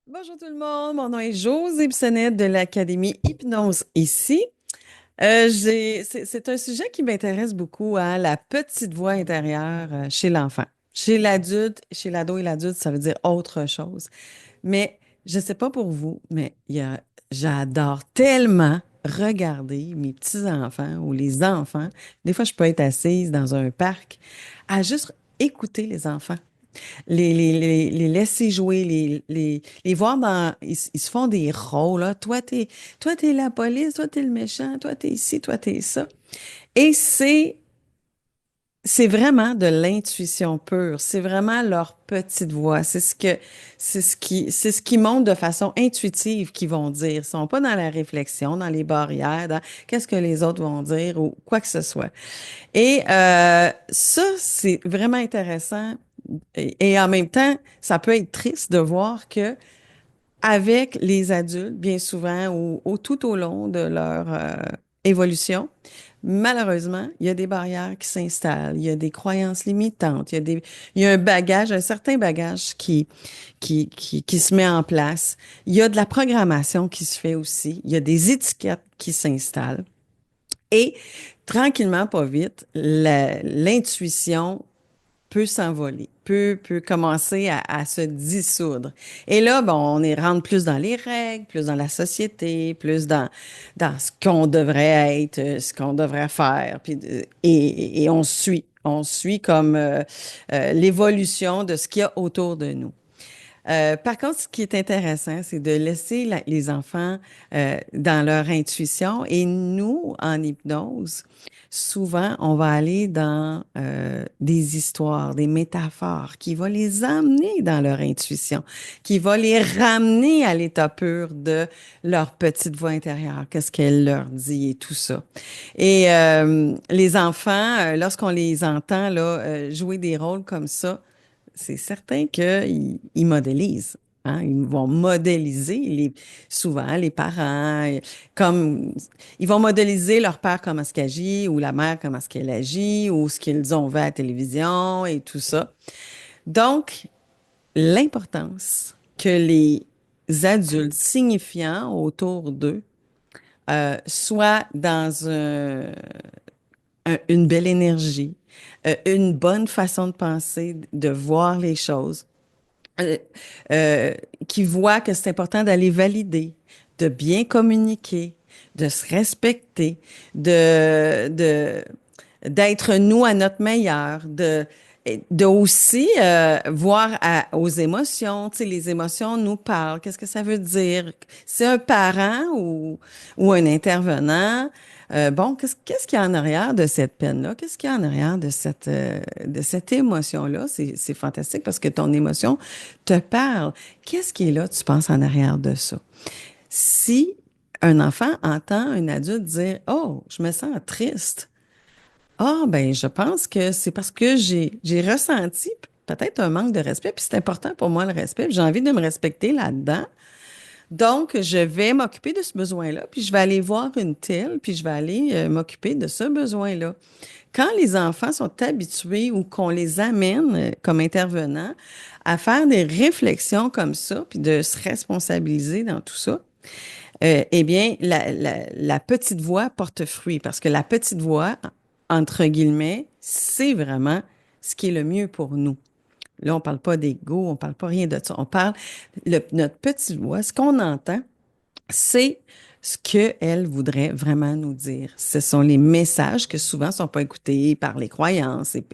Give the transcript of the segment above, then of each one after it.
Bonjour tout le monde, mon nom est Josée Bissonnette de l'Académie Hypnose ici. C'est un sujet qui m'intéresse beaucoup, hein, la petite voix intérieure chez l'enfant. Chez l'adulte, chez l'ado et l'adulte, ça veut dire autre chose. Mais je ne sais pas pour vous, mais j'adore tellement regarder mes petits-enfants ou les enfants. Des fois, je peux être assise dans un parc à juste écouter les enfants les laisser jouer, les voir ils se font des rôles, là. Toi, t'es la police, toi, t'es le méchant, toi, t'es ici, toi, t'es ça. Et c'est vraiment de l'intuition pure. C'est vraiment leur petite voix. C'est ce qui montre de façon intuitive qu'ils vont dire. Ils sont pas dans la réflexion, dans les barrières, dans qu'est-ce que les autres vont dire ou quoi que ce soit. Et ça, c'est vraiment intéressant et en même temps, ça peut être triste de voir que avec les adultes, bien souvent, tout au long de leur évolution, malheureusement, il y a des barrières qui s'installent, il y a des croyances limitantes, il y a un bagage, un certain bagage qui se met en place. Il y a de la programmation qui se fait aussi, il y a des étiquettes qui s'installent. Et tranquillement, pas vite, l'intuition peut s'envoler, peut commencer à se dissoudre. Et là, bon, rentre plus dans les règles, plus dans la société, plus dans ce qu'on devrait être, ce qu'on devrait faire, et on suit. On suit comme l'évolution de ce qu'il y a autour de nous. Par contre, ce qui est intéressant, c'est de laisser les enfants dans leur intuition. Et nous, en hypnose, souvent, on va aller dans des histoires, des métaphores qui vont les amener dans leur intuition, qui va les ramener à l'état pur de leur petite voix intérieure, qu'est-ce qu'elle leur dit et tout ça. Et les enfants, lorsqu'on les entend là, jouer des rôles comme ça, c'est certain qu'ils modélisent. Hein? Ils vont modéliser souvent les parents, comme ils vont modéliser leur père comment est-ce qu'il agit, ou la mère comment est-ce qu'elle agit, ou ce qu'ils ont vu à la télévision et tout ça. Donc, l'importance que les adultes signifiants autour d'eux soient dans une belle énergie, une bonne façon de penser, de voir les choses euh, euh, qui voient que c'est important d'aller valider, de bien communiquer, de se respecter, d'être nous à notre meilleur, de aussi voir aux émotions. Tu sais, les émotions nous parlent. Qu'est-ce que ça veut dire? C'est un parent ou un intervenant. Bon, qu'est-ce qu'il y a en arrière de cette peine-là? Qu'est-ce qu'il y a en arrière de cette émotion-là? C'est fantastique parce que ton émotion te parle. Qu'est-ce qui est là, tu penses, en arrière de ça? Si un enfant entend un adulte dire, «Oh, je me sens triste», ah, ben, je pense que c'est parce que j'ai ressenti peut-être un manque de respect, puis c'est important pour moi le respect, puis j'ai envie de me respecter là-dedans. Donc, je vais m'occuper de ce besoin-là, puis je vais aller voir une telle, puis je vais aller m'occuper de ce besoin-là. Quand les enfants sont habitués ou qu'on les amène comme intervenants à faire des réflexions comme ça, puis de se responsabiliser dans tout ça, eh bien, la petite voix porte fruit parce que la petite voix, entre guillemets, c'est vraiment ce qui est le mieux pour nous. Là, on parle pas d'ego, on parle pas rien de ça. On parle, notre petite voix, ce qu'on entend, c'est ce qu'elle voudrait vraiment nous dire. Ce sont les messages que souvent sont pas écoutés par les croyances et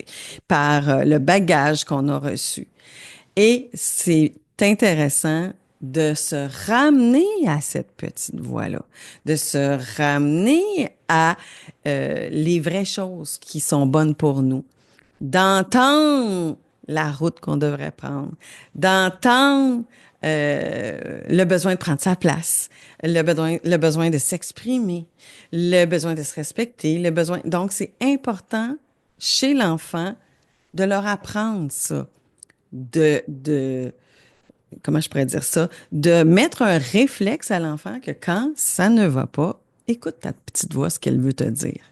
par le bagage qu'on a reçu. Et c'est intéressant de se ramener à cette petite voix-là, de se ramener à les vraies choses qui sont bonnes pour nous, d'entendre la route qu'on devrait prendre, d'entendre le besoin de prendre sa place, le besoin de s'exprimer, le besoin de se respecter, le besoin. Donc, c'est important chez l'enfant de leur apprendre ça de, comment je pourrais dire ça, de mettre un réflexe à l'enfant que quand ça ne va pas, écoute ta petite voix, ce qu'elle veut te dire.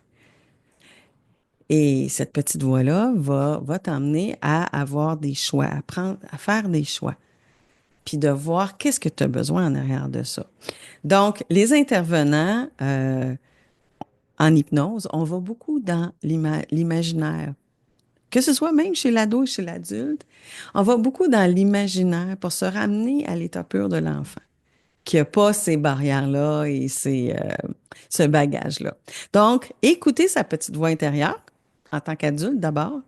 Et cette petite voix-là va t'emmener à avoir des choix, à prendre, à faire des choix. puis de voir qu'est-ce que tu as besoin en arrière de ça. Donc, les intervenants en hypnose, on va beaucoup dans l'imaginaire. Que ce soit même chez l'ado et chez l'adulte, on va beaucoup dans l'imaginaire pour se ramener à l'état pur de l'enfant, qui n'a pas ces barrières-là et ce bagage-là. Donc, écouter sa petite voix intérieure en tant qu'adulte d'abord,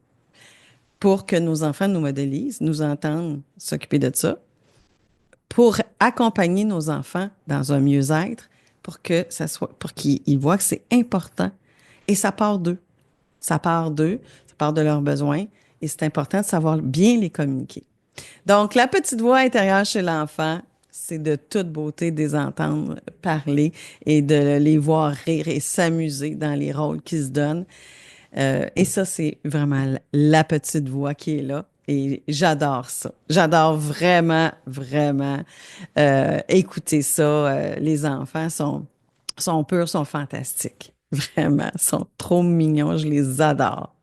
pour que nos enfants nous modélisent, nous entendent s'occuper de ça, pour accompagner nos enfants dans un mieux-être, pour que ça soit, pour qu'ils voient que c'est important. Et ça part d'eux. Ça part d'eux, ça part de leurs besoins, et c'est important de savoir bien les communiquer. Donc, la petite voix intérieure chez l'enfant, c'est de toute beauté de les entendre parler et de les voir rire et s'amuser dans les rôles qu'ils se donnent. Et ça, c'est vraiment la petite voix qui est là. Et j'adore ça. J'adore vraiment, vraiment écouter ça. Les enfants sont purs, sont fantastiques. Vraiment, sont trop mignons. Je les adore.